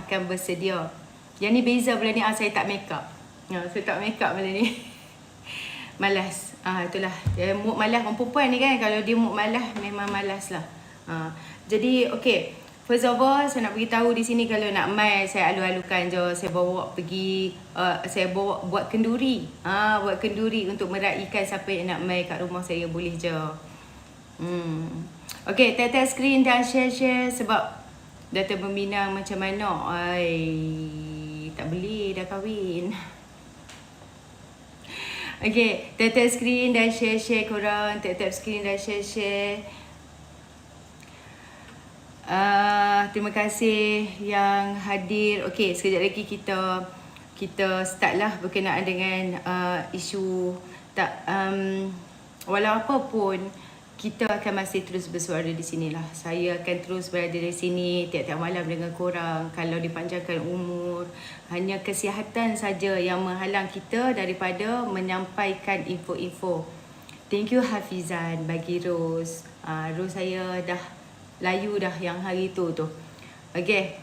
akan bersedia. Yang ni beza bulan ni, saya tak make up. Saya tak make up bulan ni. Malas. Itulah. Mood malas orang perempuan ni kan. Kalau dia mood malas, memang malas lah. Jadi, okay. First of all, saya nak beritahu di sini kalau nak mai, saya alu-alukan je. Saya bawa pergi, saya bawa buat kenduri. Buat kenduri untuk meraihkan siapa yang nak mai kat rumah saya, boleh je. Okay, tap screen dan share-share sebab data Berminang macam mana. Tak boleh, dah kahwin. Okay, tap screen dan share-share korang. Tap screen dan share-share. Terima kasih yang hadir. Okay, sekejap lagi kita start lah berkenaan dengan isu walau apa pun kita akan masih terus bersuara di sini lah. Saya akan terus berada di sini tiap-tiap malam dengan korang. Kalau dipanjangkan umur, hanya kesihatan saja yang menghalang kita daripada menyampaikan info-info. Thank you Hafizan bagi Rose. Rose saya dah layu dah yang hari tu. Okay,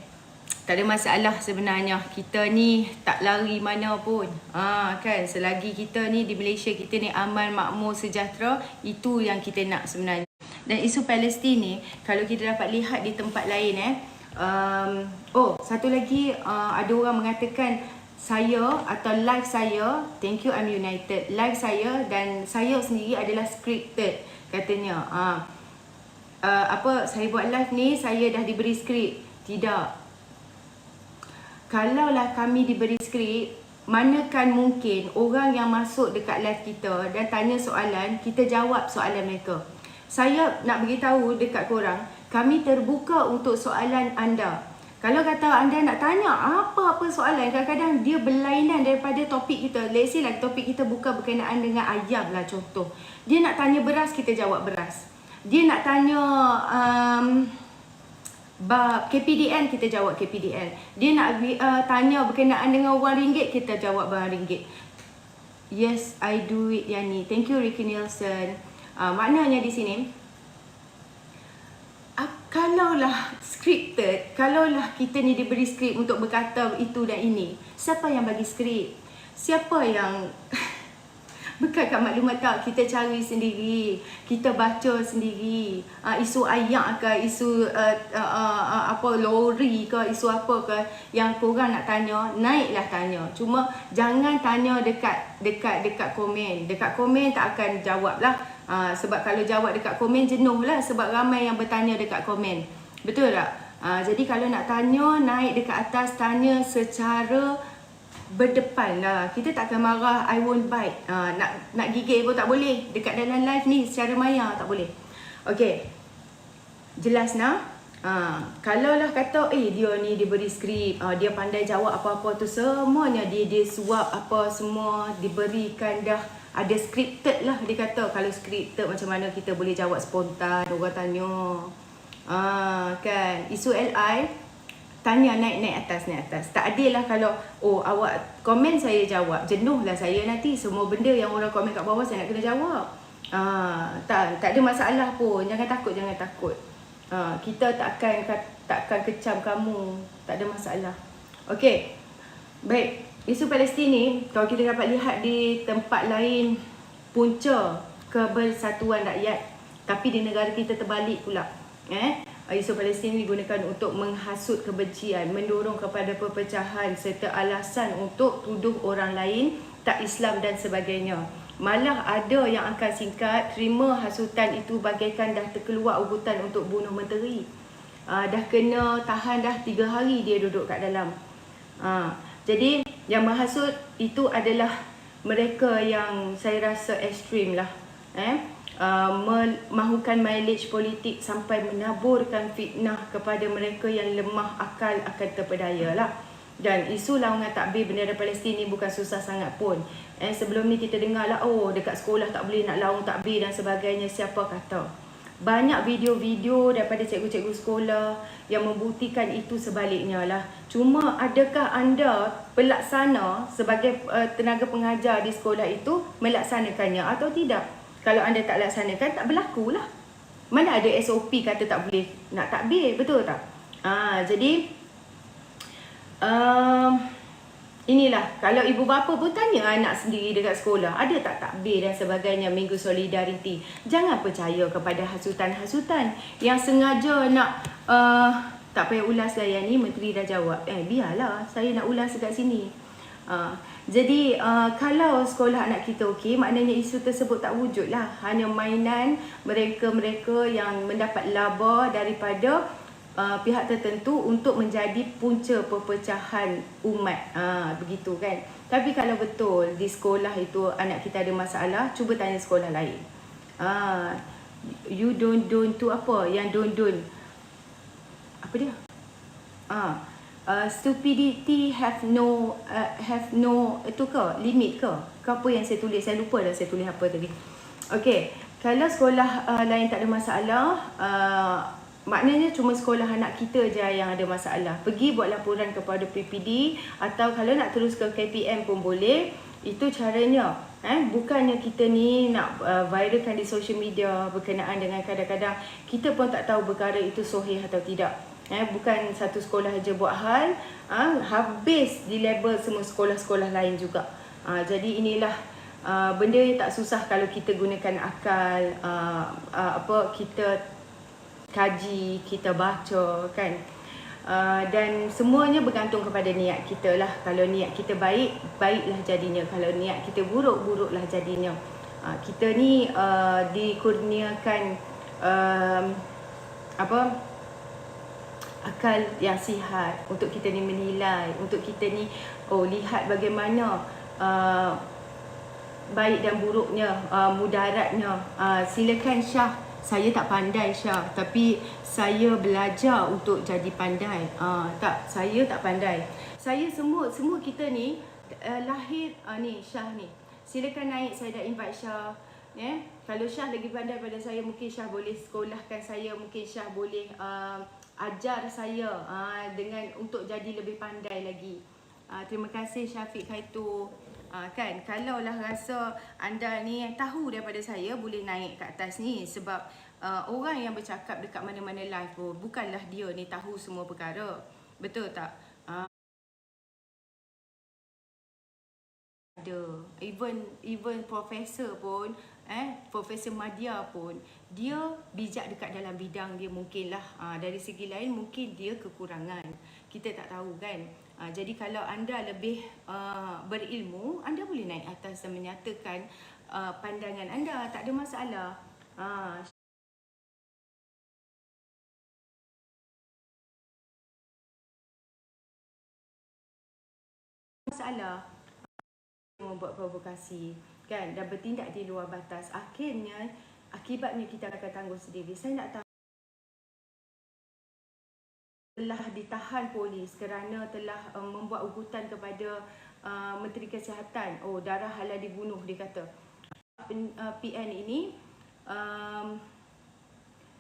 tak ada masalah sebenarnya. Kita ni tak lari mana pun. Kan, selagi kita ni di Malaysia, kita ni aman, makmur, sejahtera, itu yang kita nak sebenarnya. Dan isu Palestin ni, kalau kita dapat lihat di tempat lain satu lagi, ada orang mengatakan saya atau live saya, thank you I'm United, live saya dan saya sendiri adalah scripted katanya. Saya buat live ni, saya dah diberi skrip. Tidak. Kalaulah kami diberi skrip, manakan mungkin orang yang masuk dekat live kita dan tanya soalan, kita jawab soalan mereka. Saya nak beritahu dekat korang, kami terbuka untuk soalan anda. Kalau kata anda nak tanya apa-apa soalan, kadang-kadang dia berlainan daripada topik kita. Let's say lah topik kita bukan berkenaan dengan ayam lah contoh. Dia nak tanya beras, kita jawab beras. Dia nak tanya KPDN, kita jawab KPDN. Dia nak tanya berkenaan dengan RM1, kita jawab RM1. Yes, I do it, Yani. Thank you, Ricky Nielsen. Maknanya di sini, kalaulah scripted, kalaulah kita ni diberi skrip untuk berkata itu dan ini, siapa yang bagi skrip? Siapa yang bukan kat maklumat tak, kita cari sendiri, kita baca sendiri. Isu ayak ke, isu lori ke, isu apa ke yang korang nak tanya, naiklah tanya. Cuma jangan tanya dekat komen. Dekat komen tak akan jawab lah. Sebab kalau jawab dekat komen jenuh lah, sebab ramai yang bertanya dekat komen. Betul tak? Jadi kalau nak tanya, naik dekat atas, tanya secara berdepan lah. Kita tak akan marah, I won't bite. Nak gigit pun tak boleh. Dekat dalam live ni secara maya tak boleh. Okay, jelas nak? Kalaulah kata dia ni diberi skrip, dia pandai jawab apa-apa tu, semuanya dia suap apa semua diberikan dah. Ada scripted lah dia kata. Kalau scripted macam mana kita boleh jawab spontan, orang tanya. Kan, isu LI tanya naik atas. Tak adil lah kalau awak komen saya jawab. Jenuh lah saya nanti. Semua benda yang orang komen kat bawah saya nak kena jawab. Tak ada masalah pun. Jangan takut. Kita takkan kecam kamu. Tak ada masalah. Okey. Baik. Isu Palestin ni, kalau kita dapat lihat di tempat lain, punca kebersatuan rakyat. Tapi di negara kita terbalik pula. Isu Palestin digunakan untuk menghasut kebencian, mendorong kepada perpecahan serta alasan untuk tuduh orang lain tak Islam dan sebagainya. Malah ada yang akan singkat terima hasutan itu bagaikan dah terkeluar ugutan untuk bunuh menteri. Dah kena tahan dah 3 hari dia duduk kat dalam. Jadi yang menghasut itu adalah mereka yang saya rasa ekstrim lah. Mahukan mileage politik sampai menaburkan fitnah kepada mereka yang lemah akal akan terpedaya lah. Dan isu laungan takbir bendera Palestin ni bukan susah sangat pun. Sebelum ni kita dengar lah, dekat sekolah tak boleh nak laung takbir dan sebagainya. Siapa kata? Banyak video-video daripada cikgu-cikgu sekolah yang membuktikan itu sebaliknya lah. Cuma adakah anda pelaksana sebagai tenaga pengajar di sekolah itu melaksanakannya atau tidak? Kalau anda tak laksanakan, tak berlaku lah. Mana ada SOP kata tak boleh nak takbir, betul tak? Jadi Inilah, kalau ibu bapa pun tanya anak sendiri dekat sekolah, ada tak takbir dan sebagainya Minggu Solidariti. Jangan percaya kepada hasutan-hasutan yang sengaja nak tak payah ulas lah yang ni, menteri dah jawab. Biarlah, saya nak ulas dekat sini. Jadi kalau sekolah anak kita okey, maknanya isu tersebut tak wujud lah. Hanya mainan mereka-mereka yang mendapat laba daripada pihak tertentu untuk menjadi punca perpecahan umat. Begitu kan. Tapi kalau betul di sekolah itu anak kita ada masalah, cuba tanya sekolah lain. You don't tu apa? Yang don't apa dia? Stupidity have no itu ke limit ke? Apa yang saya tulis? Saya lupa dah saya tulis apa tadi. Okey, kalau sekolah lain tak ada masalah, maknanya cuma sekolah anak kita je yang ada masalah. Pergi buat laporan kepada PPD, atau kalau nak terus ke KPM pun boleh. Itu caranya. Bukannya kita ni nak viralkan di social media berkenaan dengan kadang-kadang kita pun tak tahu perkara itu sahih atau tidak. Bukan satu sekolah aja buat hal, habis di label semua sekolah-sekolah lain juga. Jadi inilah benda yang tak susah kalau kita gunakan akal, kita kaji, kita baca kan. Dan semuanya bergantung kepada niat kita lah. Kalau niat kita baik, baiklah jadinya. Kalau niat kita buruk, buruklah jadinya. Kita ni dikurniakan akal yang sihat untuk kita ni menilai, untuk kita ni lihat bagaimana baik dan buruknya, mudaratnya. Silakan Syah, saya tak pandai Syah, tapi saya belajar untuk jadi pandai. Tak, saya tak pandai. Saya semua kita ni lahir ni Syah ni. Silakan naik, saya dah invite Syah. Kalau Syah lagi pandai pada saya, mungkin Syah boleh sekolahkan saya, mungkin Syah boleh ajar saya dengan untuk jadi lebih pandai lagi. Terima kasih Syafiq Khaitu. Kan, kalaulah rasa anda ni tahu daripada saya, boleh naik ke atas ni. Sebab orang yang bercakap dekat mana-mana live pun bukanlah dia ni tahu semua perkara. Betul tak? Ada even profesor pun, Profesor Madya pun, dia bijak dekat dalam bidang dia mungkinlah. Dari segi lain mungkin dia kekurangan, kita tak tahu kan. Jadi kalau anda lebih berilmu, anda boleh naik atas dan menyatakan pandangan anda, tak ada masalah. Masalah membuat provokasi kan, dan bertindak di luar batas, akibatnya kita akan tanggung sendiri. Saya nak tahu, telah ditahan polis kerana telah membuat ugutan kepada Menteri Kesihatan. Darah halal dibunuh, dia kata. PN ini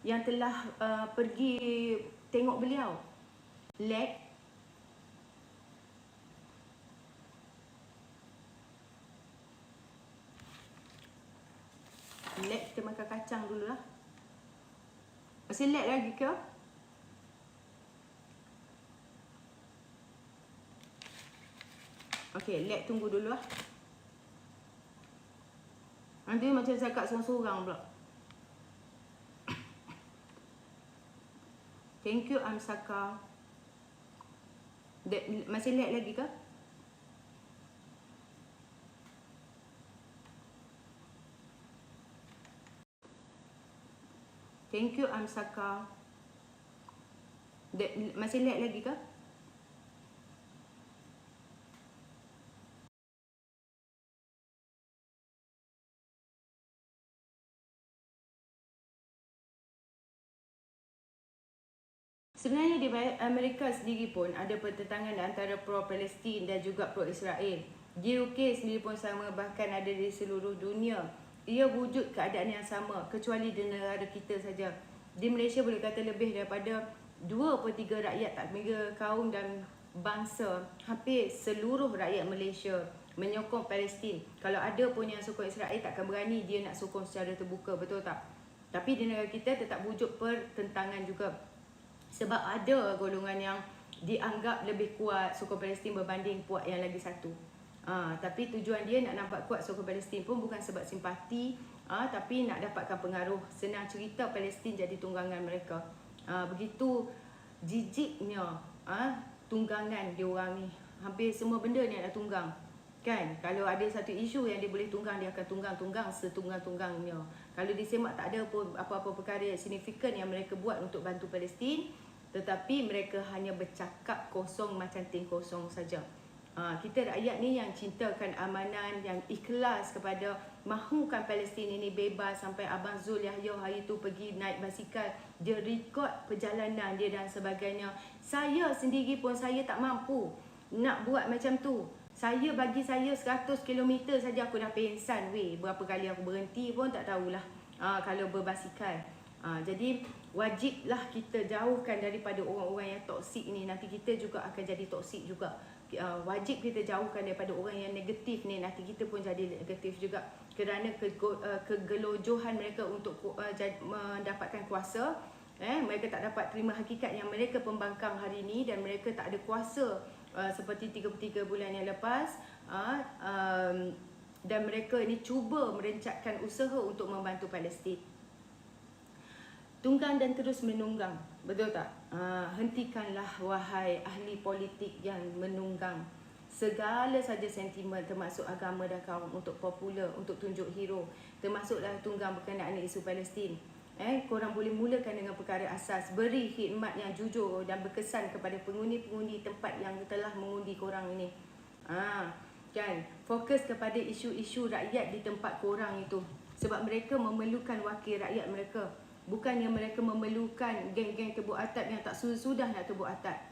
yang telah pergi tengok beliau, leg kita makan kacang dulu lah. Masih lag lagi ke? Okey, lag tunggu dulu lah. Nanti macam cakap seorang-seorang pula. Thank you Amsaka. Masih lag lagi ke? Thank you Amsaka. Masih lag lagi ke? Sebenarnya di Amerika sendiri pun ada pertentangan antara pro-Palestin dan juga pro-Israel. Di UK sendiri pun sama, bahkan ada di seluruh dunia. Ia wujud keadaan yang sama, kecuali di negara kita saja. Di Malaysia boleh kata lebih daripada 2/3 rakyat, tak kira kaum dan bangsa, hampir seluruh rakyat Malaysia menyokong Palestin. Kalau ada pun yang sokong Israel, takkan berani dia nak sokong secara terbuka, betul tak? Tapi di negara kita tetap wujud pertentangan juga. Sebab ada golongan yang dianggap lebih kuat sokong Palestin berbanding puak yang lagi satu. Tapi tujuan dia nak nampak kuat sokong Palestin pun bukan sebab simpati, tapi nak dapatkan pengaruh. Senang cerita, Palestin jadi tunggangan mereka. Begitu jijiknya tunggangan diorang ni. Hampir semua benda ni nak tunggang. Kan, kalau ada satu isu yang dia boleh tunggang, dia akan tunggang setunggang-tunggangnya. Kalau disemak, tak ada pun apa-apa perkara yang signifikan yang mereka buat untuk bantu Palestin, tetapi mereka hanya bercakap kosong macam ting kosong saja. Kita rakyat ni yang cintakan amanan, yang ikhlas kepada mahukan Palestin ini bebas. Sampai Abang Zul Yahya hari tu pergi naik basikal, dia rekod perjalanan dia dan sebagainya. Saya sendiri pun saya tak mampu nak buat macam tu. Bagi saya 100 km saja aku dah pengsan weh. Berapa kali aku berhenti pun tak tahulah kalau berbasikal. Jadi wajiblah kita jauhkan daripada orang-orang yang toksik ni. Nanti kita juga akan jadi toksik juga. Wajib kita jauhkan daripada orang yang negatif ni. Nanti kita pun jadi negatif juga. Kerana kegelojohan mereka untuk mendapatkan kuasa, mereka tak dapat terima hakikat yang mereka pembangkang hari ini. Dan mereka tak ada kuasa seperti 33 bulan yang lepas, dan mereka ini cuba merencatkan usaha untuk membantu Palestin. Tunggang dan terus menunggang, betul tak? Hentikanlah wahai ahli politik yang menunggang segala saja sentimen, termasuk agama dan kaum, untuk popular, untuk tunjuk hero. Termasuklah tunggang berkenaan isu Palestin. Korang boleh mulakan dengan perkara asas. Beri khidmat yang jujur dan berkesan kepada pengundi-pengundi tempat yang telah mengundi korang ini. Kan? Fokus kepada isu-isu rakyat di tempat korang itu. Sebab mereka memerlukan wakil rakyat mereka. Bukannya mereka memerlukan geng-geng tebuk atap yang tak sudah nak tebuk atap.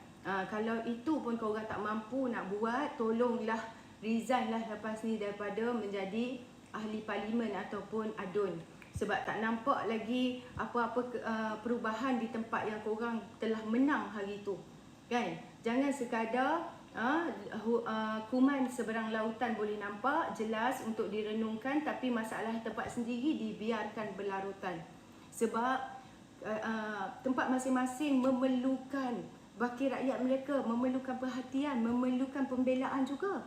Kalau itu pun korang tak mampu nak buat, tolonglah resignlah lepas ni daripada menjadi ahli parlimen ataupun adun. Sebab tak nampak lagi apa-apa perubahan di tempat yang korang telah menang hari itu. Kan? Jangan sekadar kuman seberang lautan boleh nampak jelas untuk direnungkan, tapi masalah tempat sendiri dibiarkan berlarutan. Sebab tempat masing-masing memerlukan wakil rakyat mereka, memerlukan perhatian, memerlukan pembelaan juga.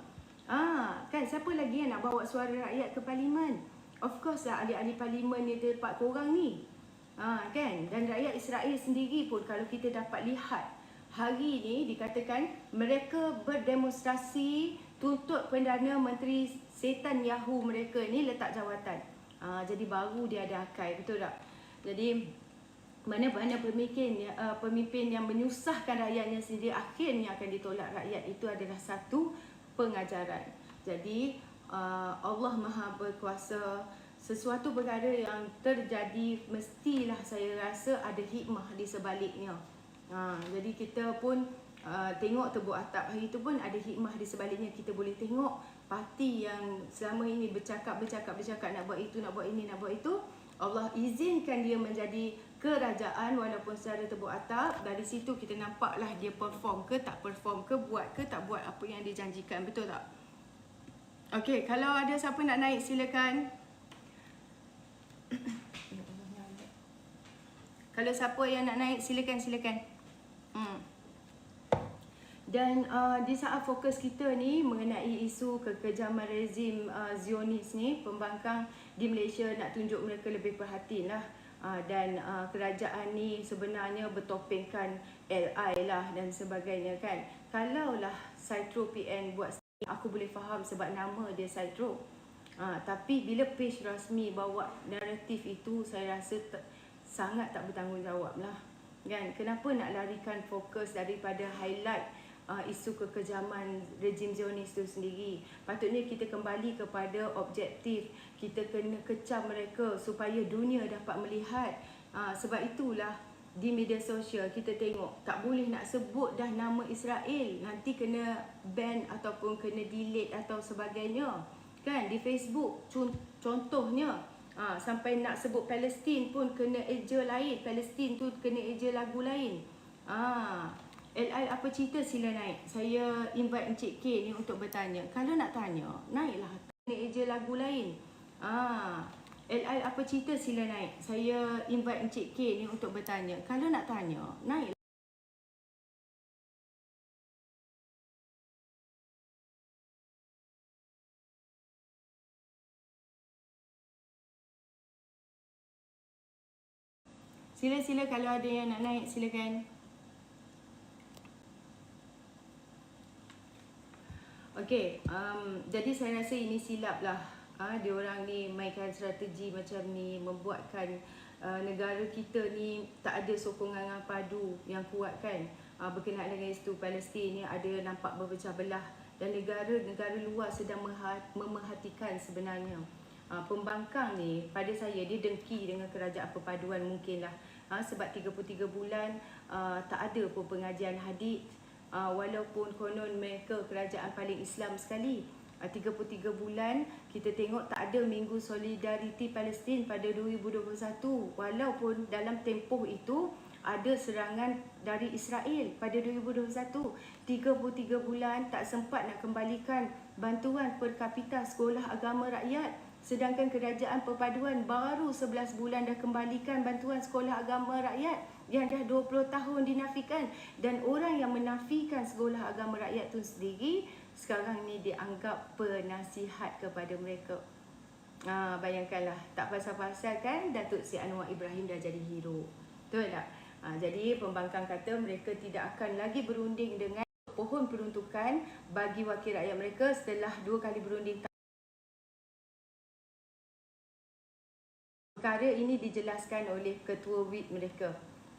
Kan, siapa lagi yang nak bawa suara rakyat ke parlimen? Of course lah ahli-ahli parlimen ni tempat korang ni. Kan? Dan rakyat Israel sendiri pun, kalau kita dapat lihat hari ni, dikatakan mereka berdemonstrasi tuntut Perdana Menteri Setan Yahu mereka ni letak jawatan. Jadi baru dia ada akal, betul tak? Jadi mana-mana pemimpin yang menyusahkan rakyatnya sendiri akhirnya akan ditolak rakyat. Itu adalah satu pengajaran. Jadi Allah Maha Berkuasa. Sesuatu perkara yang terjadi mestilah saya rasa ada hikmah di sebaliknya. Jadi kita pun tengok tebuk atap hari itu pun ada hikmah di sebaliknya. Kita boleh tengok parti yang selama ini bercakap nak buat itu, nak buat ini, nak buat itu, Allah izinkan dia menjadi kerajaan walaupun secara tebuk atap. Dari situ kita nampaklah dia perform ke tak perform ke, buat ke tak buat apa yang dijanjikan, betul tak? Okey, kalau ada siapa nak naik silakan. Kalau siapa yang nak naik silakan. Dan di saat fokus kita ni mengenai isu kekejaman rezim Zionis ni, pembangkang di Malaysia nak tunjuk mereka lebih perhatian lah. Dan kerajaan ni sebenarnya bertopengkan LI lah dan sebagainya kan. Kalaulah Saitro PN buat, aku boleh faham sebab nama dia Saitro. Tapi bila page rasmi bawa naratif itu, saya rasa sangat tak bertanggungjawab lah. Kan? Kenapa nak larikan fokus daripada highlight isu kekejaman rejim Zionis itu sendiri? Patutnya kita kembali kepada objektif. Kita kena kecam mereka supaya dunia dapat melihat. Sebab itulah di media sosial kita tengok tak boleh nak sebut dah nama Israel, nanti kena ban ataupun kena delete atau sebagainya. Kan, di Facebook contohnya sampai nak sebut Palestin pun kena eja lain, Palestin tu kena eja lagu lain. LI apa cerita, sila naik. Saya invite Encik K ni untuk bertanya. Kalau nak tanya, naiklah, kena eja lagu lain. LI apa cerita, sila naik. Saya invite Encik K ni untuk bertanya. Kalau nak tanya, naiklah. Sila kalau ada yang nak naik silakan. Okey, jadi saya rasa ini silap lah. Diorang ni mainkan strategi macam ni, membuatkan negara kita ni tak ada sokongan padu yang kuat kan. Berkenaan dengan isu Palestin ni ada nampak berpecah belah dan negara-negara luar sedang memerhatikan sebenarnya. Pembangkang ni pada saya dia dengki dengan kerajaan perpaduan mungkinlah. Sebab 33 bulan tak ada pun pengajian hadis. Walaupun konon mereka kerajaan paling Islam sekali, 33 bulan kita tengok tak ada Minggu Solidariti Palestin pada 2021. Walaupun dalam tempoh itu ada serangan dari Israel pada 2021. 33 bulan tak sempat nak kembalikan bantuan per kapita sekolah agama rakyat. Sedangkan kerajaan perpaduan baru 11 bulan dah kembalikan bantuan sekolah agama rakyat yang dah 20 tahun dinafikan. Dan orang yang menafikan sekolah agama rakyat tu sendiri sekarang ni dianggap penasihat kepada mereka. Bayangkanlah, tak pasal-pasal kan Datuk Seri Anwar Ibrahim dah jadi hero. Betul tak? Jadi pembangkang kata mereka tidak akan lagi berunding dengan pohon peruntukan bagi wakil rakyat mereka setelah 2 kali berunding. Perkara ini dijelaskan oleh ketua WIT mereka.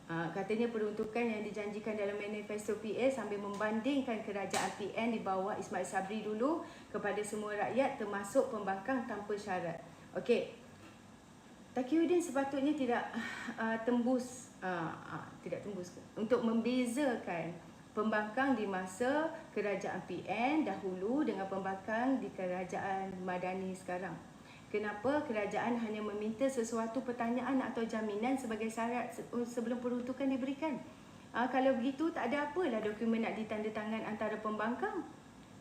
Katanya peruntukan yang dijanjikan dalam manifesto PS sambil membandingkan kerajaan PN di bawah Ismail Sabri dulu kepada semua rakyat termasuk pembangkang tanpa syarat. Okey. Taqiyuddin sepatutnya tidak tembus untuk membezakan pembangkang di masa kerajaan PN dahulu dengan pembangkang di kerajaan Madani sekarang. Kenapa kerajaan hanya meminta sesuatu pertanyaan atau jaminan sebagai syarat sebelum peruntukan diberikan? Kalau begitu tak ada apalah dokumen nak ditandatangan antara pembangkang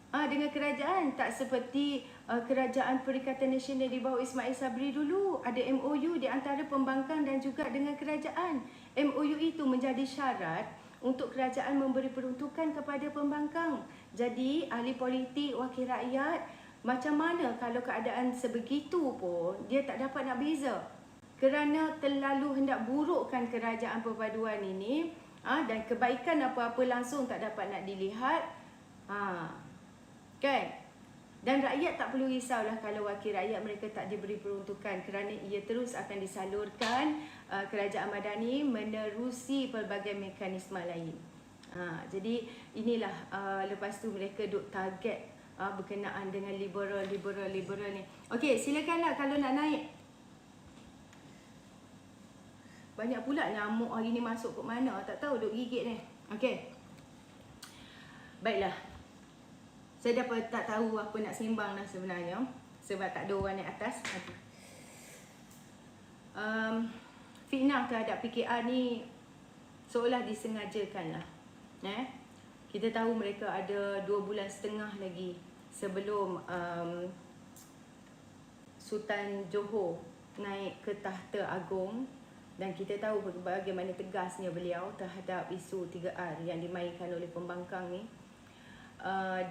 dengan kerajaan. Tak seperti kerajaan Perikatan Nasional di bawah Ismail Sabri dulu. Ada MOU di antara pembangkang dan juga dengan kerajaan. MOU itu menjadi syarat untuk kerajaan memberi peruntukan kepada pembangkang. Jadi ahli politik, wakil rakyat, macam mana kalau keadaan sebegitu pun dia tak dapat nak beza kerana terlalu hendak burukkan kerajaan perpaduan ini dan kebaikan apa-apa langsung tak dapat nak dilihat kan. Dan rakyat tak perlu risaulah kalau wakil rakyat mereka tak diberi peruntukan kerana ia terus akan disalurkan kerajaan Madani menerusi pelbagai mekanisme lain. Jadi inilah lepas tu mereka duk target berkenaan dengan liberal ni. Okey, silakanlah kalau nak naik. Banyak pula nyamuk hari ni masuk ke mana, tak tahu duk gigit ni. Okey. Baiklah. Saya dah tak tahu apa nak sembang dah sebenarnya sebab tak ada orang naik atas. Fitnah terhadap PKR ni seolah disengajakan lah. Kita tahu mereka ada 2 bulan setengah lagi sebelum Sultan Johor naik ke tahta agung dan kita tahu bagaimana tegasnya beliau terhadap isu 3R yang dimainkan oleh pembangkang ni.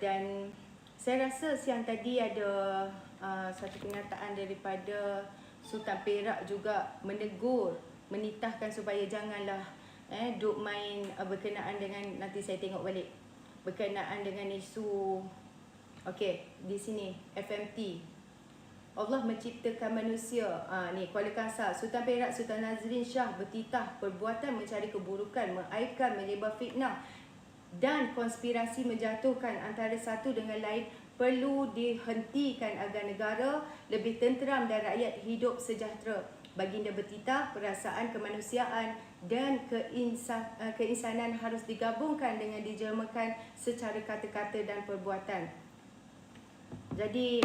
Dan saya rasa siang tadi ada satu kenyataan daripada Sultan Perak juga menegur, menitahkan supaya janganlah duk main berkenaan dengan, nanti saya tengok balik, berkenaan dengan isu di sini FMT. Allah menciptakan manusia. Ni Kuala Kangsar, Sultan Perak Sultan Nazrin Shah bertitah perbuatan mencari keburukan, mengaibkan, menyebar fitnah dan konspirasi menjatuhkan antara satu dengan lain perlu dihentikan agar negara lebih tenteram dan rakyat hidup sejahtera. Baginda bertitah perasaan kemanusiaan dan keinsanan harus digabungkan dengan dijelmakan secara kata-kata dan perbuatan. Jadi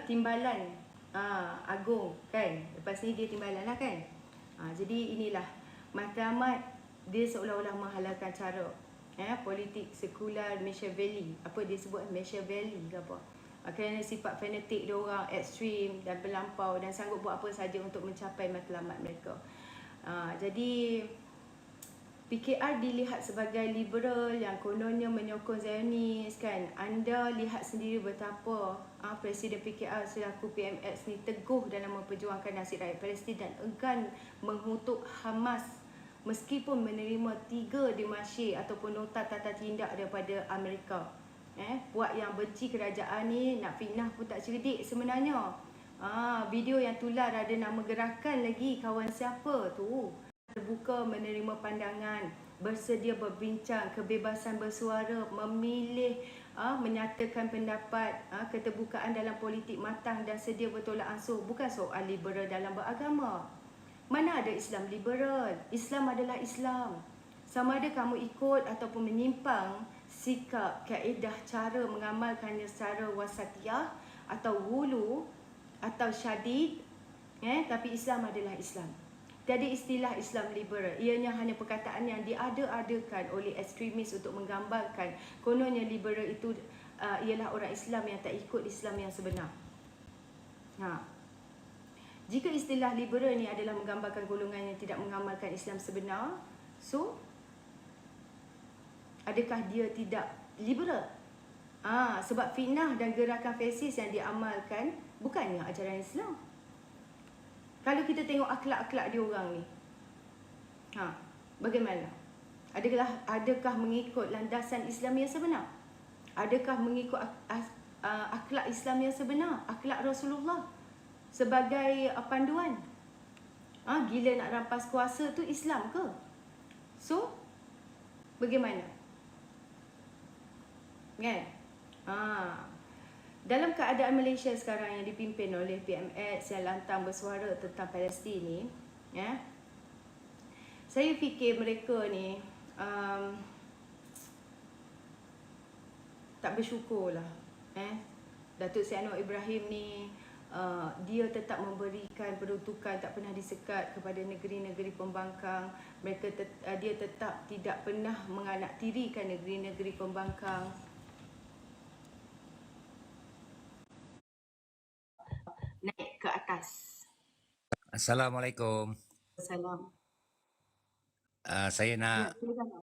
timbalan agung kan. Lepas ni dia timbalan lah kan. Jadi inilah matlamat dia seolah-olah menghalalkan cara politik sekular Machiavelli. Apa dia sebut, Machiavelli ke apa. Kerana sifat fanatik dia orang ekstrim dan berlampau dan sanggup buat apa saja untuk mencapai matlamat mereka. Jadi PKR dilihat sebagai liberal yang kononnya menyokong Zionis kan. Anda lihat sendiri betapa Presiden PKR selaku PMX ni teguh dalam memperjuangkan nasib rakyat Palestin dan enggan mengutuk Hamas meskipun menerima 3 demarche ataupun nota tata tindak daripada Amerika. Buat yang benci kerajaan ni nak fitnah pun tak cerdik sebenarnya. Video yang tular ada nama gerakan lagi, kawan siapa tu. Terbuka menerima pandangan, bersedia berbincang, kebebasan bersuara, memilih, menyatakan pendapat, keterbukaan dalam politik matang dan sedia bertolak ansur. Bukan soal liberal dalam beragama. Mana ada Islam liberal? Islam adalah Islam. Sama ada kamu ikut ataupun menyimpang sikap, kaedah, cara mengamalkannya secara wasatiyah atau wulu atau syadid, tapi Islam adalah Islam. Tiada istilah Islam liberal. Ianya hanya perkataan yang diada-adakan oleh ekstremis untuk menggambarkan kononnya liberal itu ialah orang Islam yang tak ikut Islam yang sebenar. Jika istilah liberal ni adalah menggambarkan golongan yang tidak mengamalkan Islam sebenar, so adakah dia tidak liberal? Sebab fitnah dan gerakan fasis yang diamalkan bukannya ajaran Islam. Kalau kita tengok akhlak-akhlak dia orang ni, bagaimana? Adakah mengikut landasan Islam yang sebenar? Adakah mengikut akhlak Islam yang sebenar? Akhlak Rasulullah sebagai panduan? Gila nak rampas kuasa tu Islam ke? So, bagaimana? Kan? Dalam keadaan Malaysia sekarang yang dipimpin oleh PMX yang lantang bersuara tentang Palestin ni, saya fikir mereka ni tak bersyukur lah. Datuk Seri Anwar Ibrahim ni dia tetap memberikan peruntukan tak pernah disekat kepada negeri-negeri pembangkang. Dia tetap tidak pernah menganaktirikan negeri-negeri pembangkang. Naik ke atas. Assalamualaikum. Salam. Saya nak